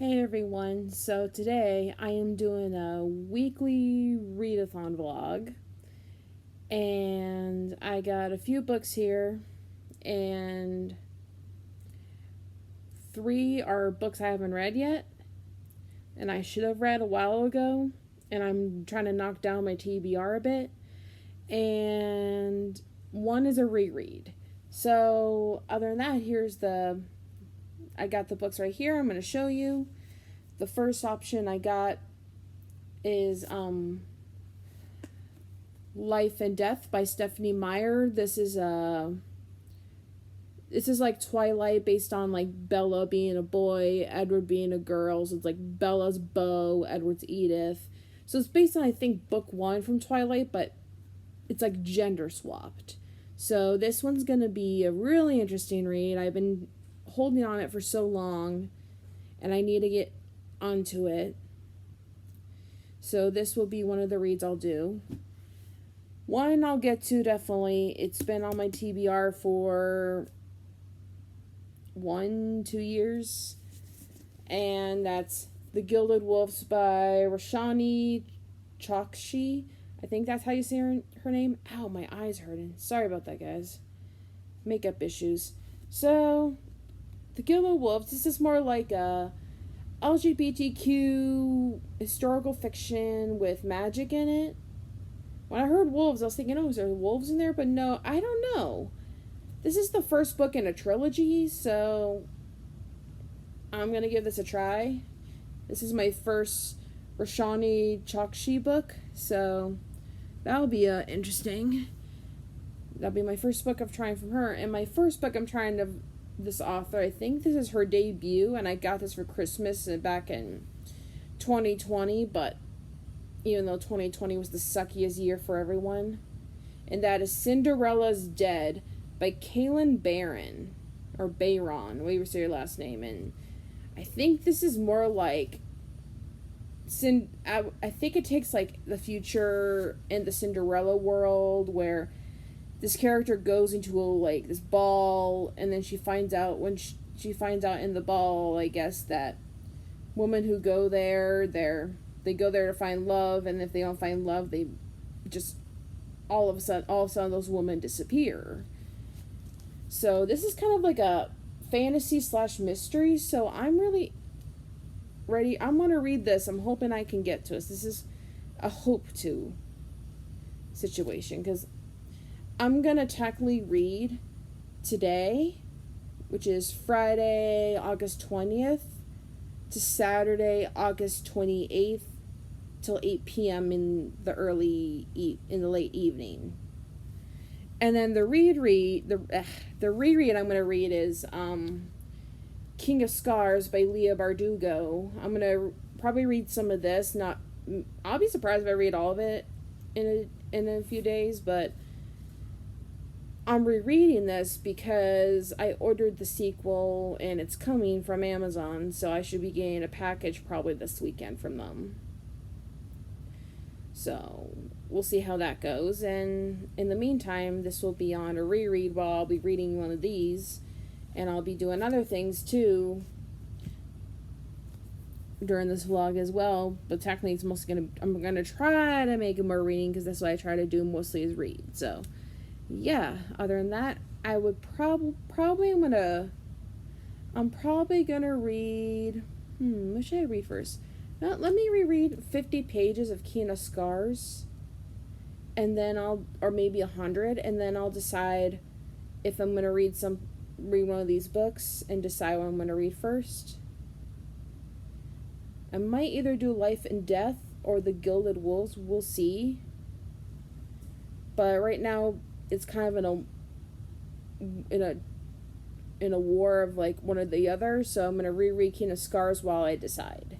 Hey everyone, so today I am doing a weekly readathon vlog, and I got a few books here, and 3 are books I haven't read yet, and I should have read a while ago, and I'm trying to knock down my TBR a bit, and 1 is a reread. So other than that, I got the books right here. I'm going to show you. The first option I got is Life and Death by Stephenie Meyer. This is like Twilight based on like Bella being a boy, Edward being a girl. So it's like Bella's Beau, Edward's Edith. So it's based on, I think, book 1 from Twilight, but it's like gender swapped. So this one's going to be a really interesting read. I've been holding on it for so long, and I need to get onto it. So this will be one of the reads I'll do. 1 I'll get to definitely. It's been on my TBR for 1-2 years, and that's The Gilded Wolves by Roshani Chokshi. I think that's how you say her name. Ow, my eye's hurting. Sorry about that, guys. Makeup issues. So, The Gilded Wolves, this is more like a LGBTQ historical fiction with magic in it. When I heard wolves, I was thinking, oh, is there wolves in there? But no, I don't know. This is the first book in a trilogy, so I'm going to give this a try. This is my first Roshani Chokshi book, so that'll be interesting. That'll be my first book I'm trying from her, and my first book I'm trying to this author. I think this is her debut, and I got this for Christmas back in 2020, but even though 2020 was the suckiest year for everyone. And that is Cinderella's Dead by Kaylynn Bayron, or Bayron, the way you say your last name. And I think this is more like I think it takes like the future in the Cinderella world, where this character goes into like this ball, and then she finds out when she finds out in the ball, I guess, that women who go there, they go there to find love, and if they don't find love, they just all of a sudden those women disappear. So this is kind of like a fantasy / mystery, so I'm really ready. I'm gonna read this. I'm hoping I can get to this. This is a hope to situation, because I'm going to technically read today, which is Friday, August 20th, to Saturday, August 28th, till 8 p.m. in the late evening. And then the reread I'm going to read is King of Scars by Leigh Bardugo. I'm going to probably read some of this. I'll be surprised if I read all of it in a few days, but I'm rereading this because I ordered the sequel and it's coming from Amazon, so I should be getting a package probably this weekend from them. So we'll see how that goes, and in the meantime, this will be on a reread while I'll be reading one of these, and I'll be doing other things too during this vlog as well, but technically it's mostly I'm gonna try to make it more reading, because that's what I try to do mostly is read. So yeah, other than that, I would I'm probably gonna read, what should I read first? Now, let me reread 50 pages of King of Scars, and then or maybe 100, and then I'll decide if I'm gonna read one of these books and decide what I'm gonna read first. I might either do Life and Death or The Gilded Wolves, we'll see. But right now, it's kind of in a war of like one or the other, so I'm gonna reread King of Scars while I decide.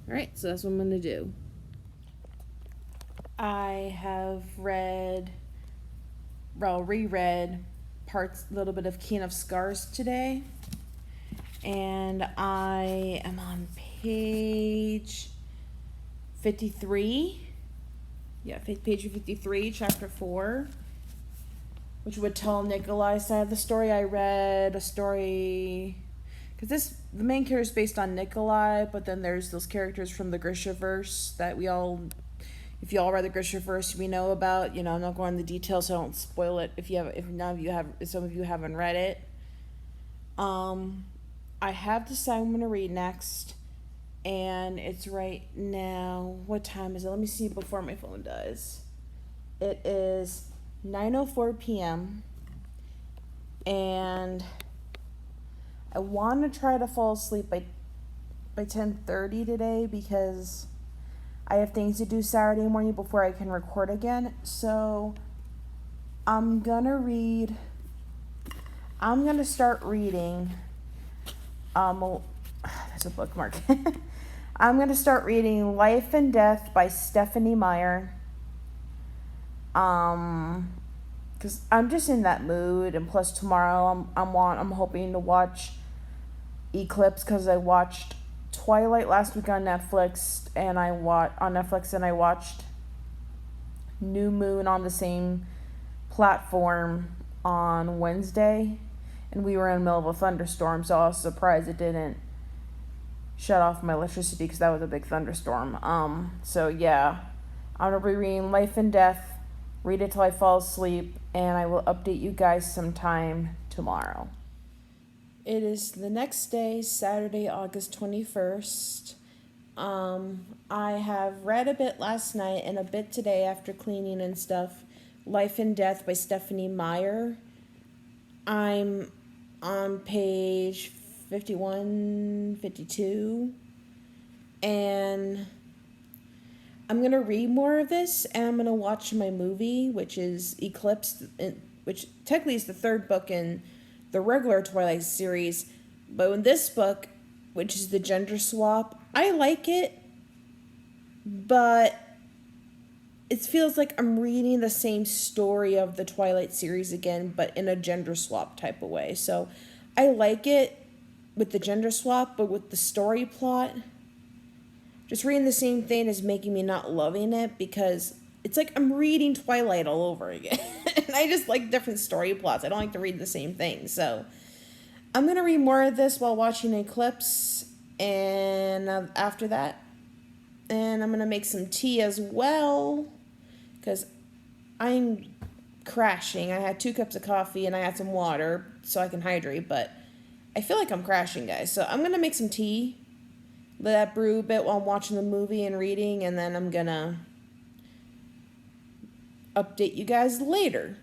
Alright, so that's what I'm gonna do. I have reread a little bit of King of Scars today, and I am on page 53. Yeah, page 53, chapter 4. which would tell Nikolai's side of the story. I read a story because the main character is based on Nikolai, but then there's those characters from the Grishaverse that we all, if you all read the Grishaverse, we know about. I'm not going into the details, so I don't spoil it if some of you haven't read it. I have decided I'm gonna read next, and it's right now. What time is it? Let me see before my phone does. It is 9:04 p.m. and I want to try to fall asleep by 10:30 today because I have things to do Saturday morning before I can record again. So I'm gonna start reading. There's a bookmark. I'm gonna start reading Life and Death by Stephenie Meyer. Because I'm just in that mood, and plus tomorrow I'm hoping to watch Eclipse because I watched Twilight last week on Netflix, and I watched New Moon on the same platform on Wednesday, and we were in the middle of a thunderstorm, so I was surprised it didn't shut off my electricity because that was a big thunderstorm. So yeah, I'm gonna be reading Life and Death. Read it till I fall asleep, and I will update you guys sometime tomorrow. It is the next day, Saturday, August 21st. I have read a bit last night and a bit today after cleaning and stuff. Life and Death by Stephenie Meyer. I'm on page 51, 52, and I'm going to read more of this, and I'm going to watch my movie, which is Eclipse, which technically is the third book in the regular Twilight series. But in this book, which is the gender swap, I like it, but it feels like I'm reading the same story of the Twilight series again, but in a gender swap type of way. So I like it with the gender swap, but with the story plot, just reading the same thing is making me not loving it because it's like I'm reading Twilight all over again. And I just like different story plots. I don't like to read the same thing. So I'm going to read more of this while watching Eclipse. And after that, and I'm going to make some tea as well because I'm crashing. I had 2 cups of coffee and I had some water so I can hydrate. But I feel like I'm crashing, guys. So I'm going to make some tea. Let that brew a bit while I'm watching the movie and reading, and then I'm gonna update you guys later.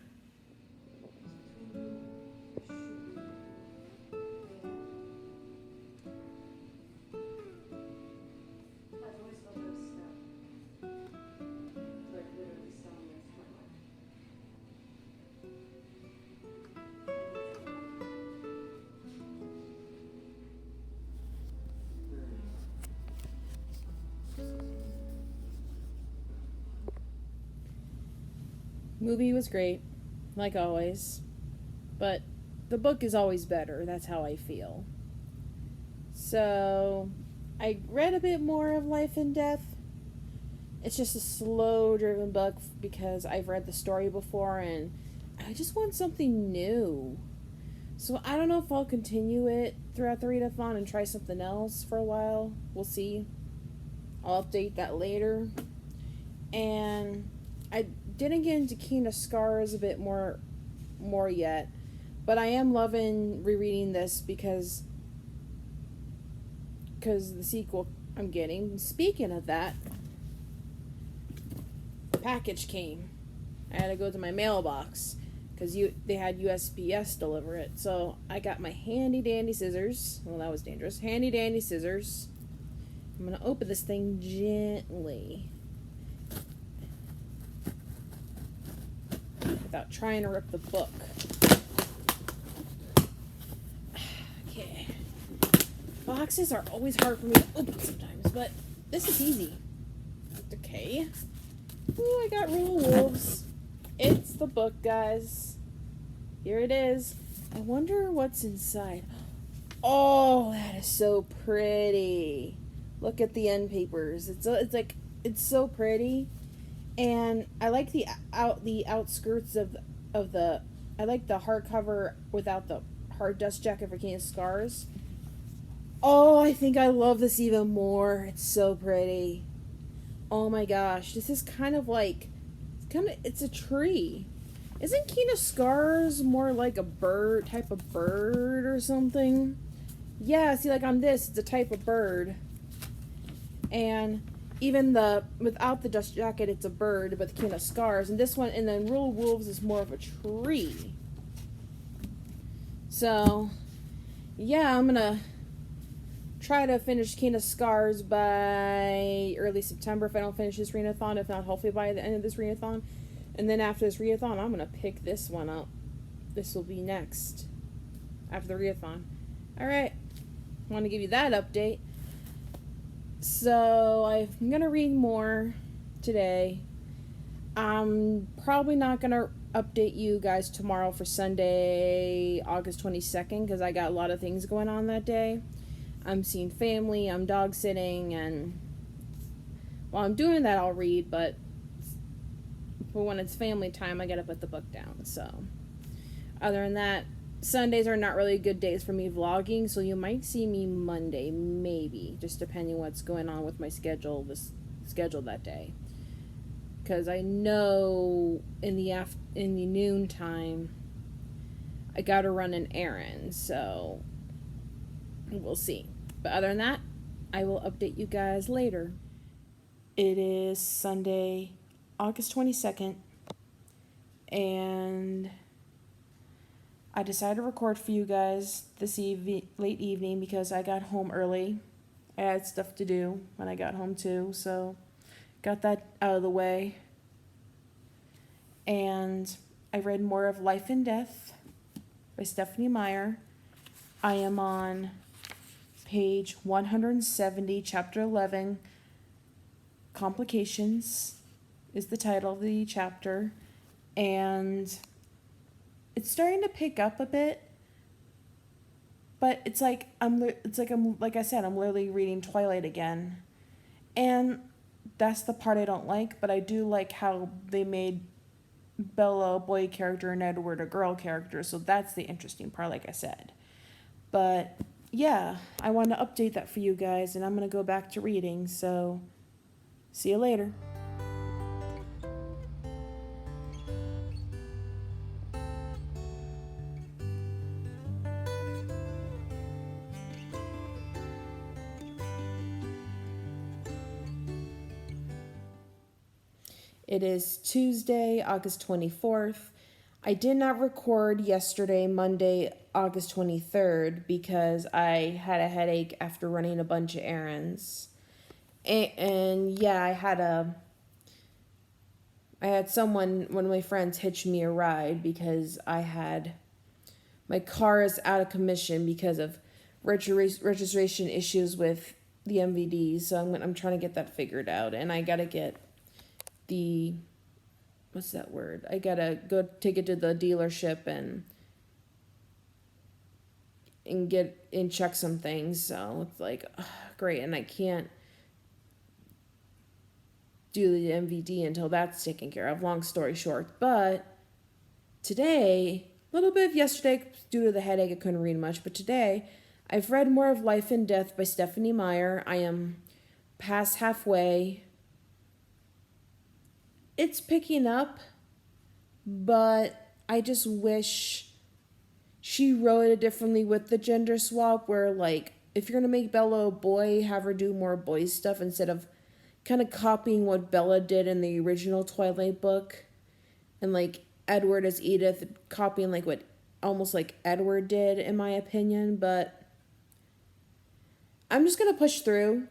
Movie was great, like always, but the book is always better. That's how I feel. So I read a bit more of Life and Death. It's just a slow-driven book because I've read the story before and I just want something new. So I don't know if I'll continue it throughout the readathon and try something else for a while. We'll see. I'll update that later. And I didn't get into King of Scars a bit more yet, but I am loving rereading this because the sequel I'm getting. Speaking of that, the package came. I had to go to my mailbox because they had USPS deliver it. So I got my handy dandy scissors. Well, that was dangerous. Handy dandy scissors. I'm gonna open this thing gently, without trying to rip the book. Okay. Boxes are always hard for me to open sometimes, but this is easy. Okay. Ooh, I got Rule of Wolves. It's the book, guys. Here it is. I wonder what's inside. Oh, that is so pretty. Look at the end papers. It's so pretty. And I like the outskirts of the I like the hardcover without the hard dust jacket for King of Scars. Oh, I think I love this even more. It's so pretty. Oh my gosh, this is it's a tree. Isn't Kina Scars more like a bird, type of bird or something? Yeah, see, like on this, it's a type of bird. And even without the dust jacket, it's a bird with Kina Scars. And this one, and then Rule Wolves is more of a tree. So, yeah, I'm gonna try to finish Kina Scars by early September if I don't finish this readathon. If not, hopefully by the end of this readathon. And then after this readathon, I'm going to pick this one up. This will be next. After the readathon. Alright. I want to give you that update. So, I'm going to read more today. I'm probably not going to update you guys tomorrow for Sunday, August 22nd, because I got a lot of things going on that day. I'm seeing family, I'm dog sitting, and while I'm doing that, I'll read, but when it's family time, I gotta put the book down. So, other than that, Sundays are not really good days for me vlogging, so you might see me Monday, maybe, just depending what's going on with my schedule that day. Because I know in the noon time, I gotta run an errand, so we'll see. But other than that, I will update you guys later. It is Sunday, August 22nd, and I decided to record for you guys this late evening because I got home early. I had stuff to do when I got home too, so got that out of the way. And I read more of Life and Death by Stephenie Meyer. I am on page 170, chapter 11, Complications is the title of the chapter, and it's starting to pick up a bit, but like I said, I'm literally reading Twilight again, and that's the part I don't like, but I do like how they made Bella a boy character and Edward a girl character, so that's the interesting part, like I said. But yeah, I want to update that for you guys, and I'm going to go back to reading, so see you later. It is Tuesday, August 24th. I did not record yesterday, Monday, August 23rd, because I had a headache after running a bunch of errands. And yeah, I had one of my friends hitch me a ride because my car is out of commission because of registration issues with the MVDs, so I'm trying to get that figured out, and I gotta get what's that word? I gotta go take it to the dealership and check some things. So it's like, great, and I can't do the MVD until that's taken care of. Long story short, but today, a little bit of yesterday due to the headache, I couldn't read much, but today I've read more of Life and Death by Stephenie Meyer. I am past halfway. It's picking up, but I just wish she wrote it differently with the gender swap, where, like, if you're going to make Bella a boy, have her do more boy stuff instead of kind of copying what Bella did in the original Twilight book. And, like, Edward as Edith, copying, like, what almost like Edward did, in my opinion. But I'm just going to push through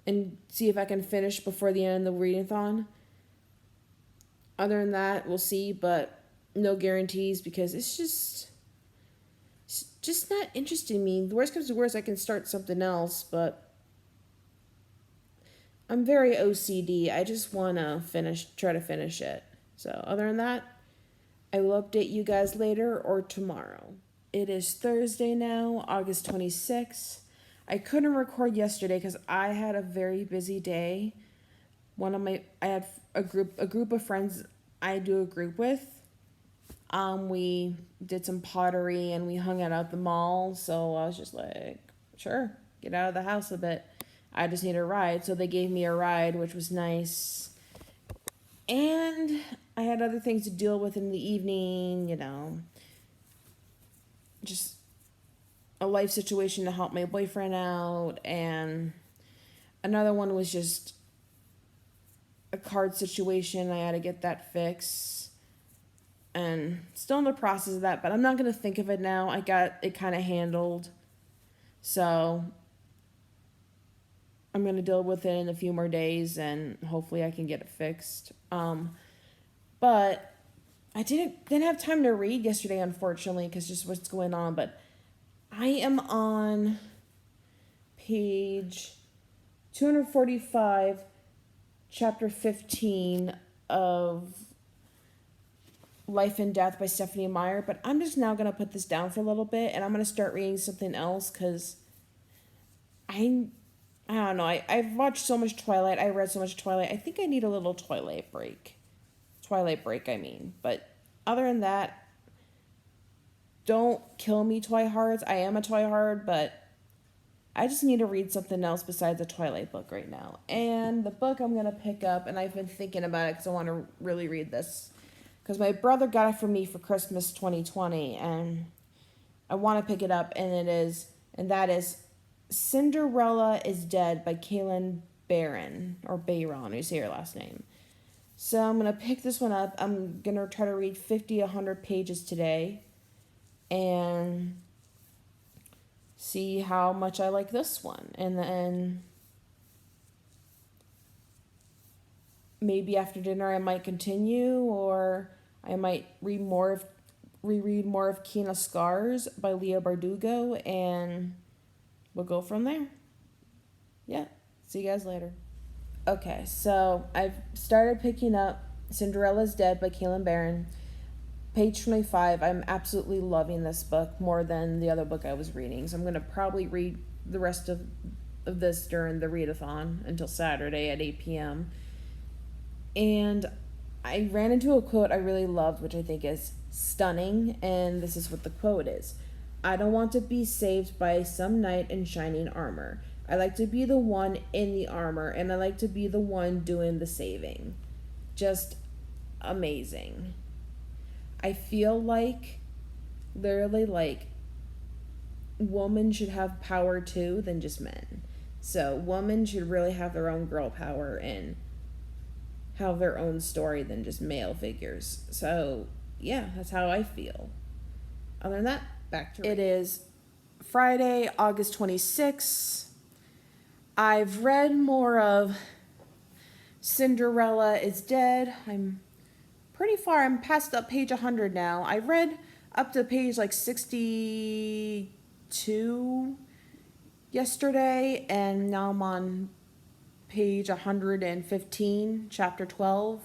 and see if I can finish before the end of the readathon. Other than that, we'll see, but no guarantees because it's just not interesting me. The worst comes to worst, I can start something else, but I'm very OCD. I just want to try to finish it. So other than that, I will update you guys later or tomorrow. It is Thursday now, August 26th. I couldn't record yesterday because I had a very busy day. I had a group of friends I do a group with. We did some pottery and we hung out at the mall. So I was just like, sure, get out of the house a bit. I just need a ride. So they gave me a ride, which was nice. And I had other things to deal with in the evening, just a life situation to help my boyfriend out. And another one was just a card situation. I had to get that fixed. And still in the process of that, but I'm not going to think of it now. I got it kind of handled. So I'm going to deal with it in a few more days and hopefully I can get it fixed. But I didn't have time to read yesterday, unfortunately, because just what's going on. But I am on page 245, chapter 15 of Life and Death by Stephenie Meyer, but I'm just now going to put this down for a little bit, and I'm going to start reading something else, because I don't know, I've watched so much Twilight, I read so much Twilight, I think I need a little Twilight break, but other than that, don't kill me, Twihards, I am a Twihard, but I just need to read something else besides a Twilight book right now, and the book I'm going to pick up, and I've been thinking about it, because I want to really read this, because my brother got it for me for Christmas 2020, and I want to pick it up, and that is Cinderella is Dead by Kaylynn Bayron, or Bayron, you say her last name. So I'm going to pick this one up. I'm going to try to read 50, 100 pages today, and see how much I like this one. And then maybe after dinner I might continue, or I might reread more of Kina Scars by Leigh Bardugo, and we'll go from there. Yeah, see you guys later. Okay, so I've started picking up Cinderella's Dead by Kaylynn Bayron, page 25. I'm absolutely loving this book more than the other book I was reading, so I'm going to probably read the rest of this during the readathon until Saturday at 8 p.m. And I ran into a quote I really loved, which I think is stunning, and this is what the quote is. I don't want to be saved by some knight in shining armor. I like to be the one in the armor, and I like to be the one doing the saving. Just amazing. I feel like, literally, like, women should have power too than just men. So women should really have their own girl power and have their own story than just male figures. So yeah, that's how I feel. Other than that, back to it. It is Friday, August 26th. I've read more of Cinderella is Dead. I'm pretty far. I'm past up page 100 now. I read up to page like 62 yesterday, and now I'm on page 115, chapter 12.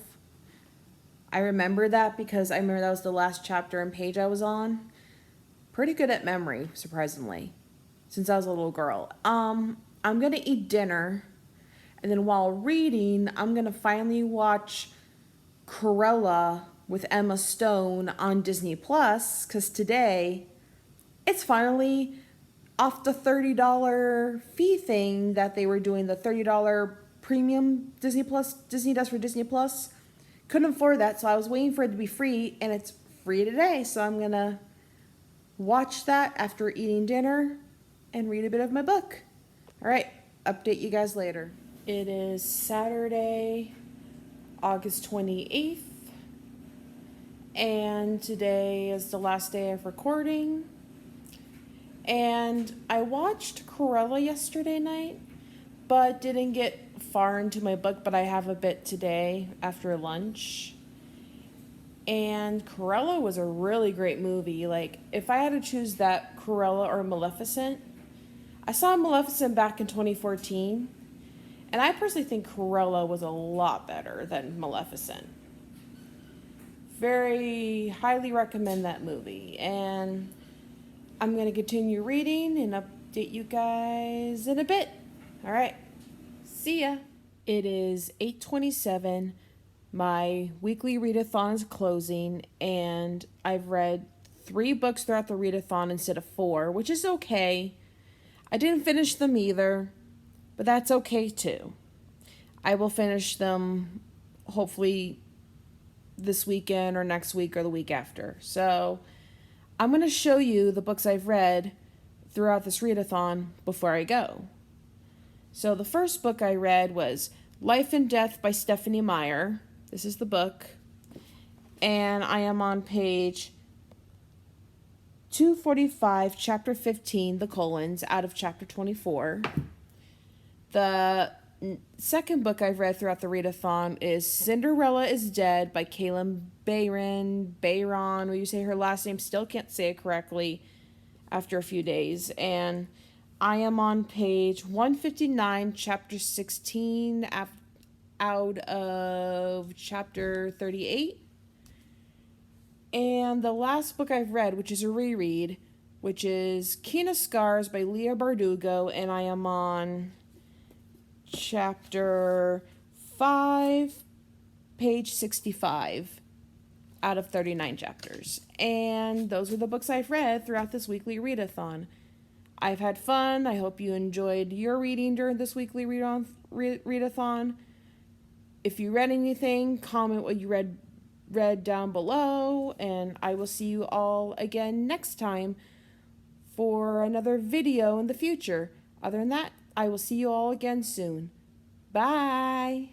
I remember that because I remember that was the last chapter and page I was on. Pretty good at memory, surprisingly, since I was a little girl. I'm going to eat dinner, and then while reading, I'm going to finally watch Cruella with Emma Stone on Disney Plus, because today it's finally off the $30 fee thing that they were doing, the $30 premium Disney does for Disney Plus. Couldn't afford that, so I was waiting for it to be free, and it's free today, so I'm gonna watch that after eating dinner and read a bit of my book. All right, update you guys later. It is Saturday, August 28th, and today is the last day of recording. And I watched Cruella yesterday night, but didn't get far into my book, but I have a bit today after lunch. And Cruella was a really great movie. Like, if I had to choose that, Cruella or Maleficent, I saw Maleficent back in 2014, and I personally think Cruella was a lot better than Maleficent. Very highly recommend that movie, and I'm going to continue reading and update you guys in a bit. All right, see ya. It is 8:27, My weekly readathon is closing, and I've read 3 books throughout the readathon instead of 4, which is okay. I didn't finish them either, but that's okay too. I will finish them hopefully this weekend or next week or the week after. So I'm going to show you the books I've read throughout this readathon before I go. So the first book I read was Life and Death by Stephenie Meyer. This is the book. And I am on page 245, chapter 15, the colons, out of chapter 24. The second book I've read throughout the readathon is Cinderella is Dead by Kaylynn Bayron, where you say her last name, still can't say it correctly after a few days. And I am on page 159, chapter 16, out of chapter 38. And the last book I've read, which is a reread, which is Keen of Scars by Leigh Bardugo, and I am on chapter 5, page 65, out of 39 chapters. And those are the books I've read throughout this weekly readathon. I've had fun. I hope you enjoyed your reading during this weekly readathon. If you read anything, comment what you read down below, and I will see you all again next time for another video in the future. Other than that, I will see you all again soon. Bye!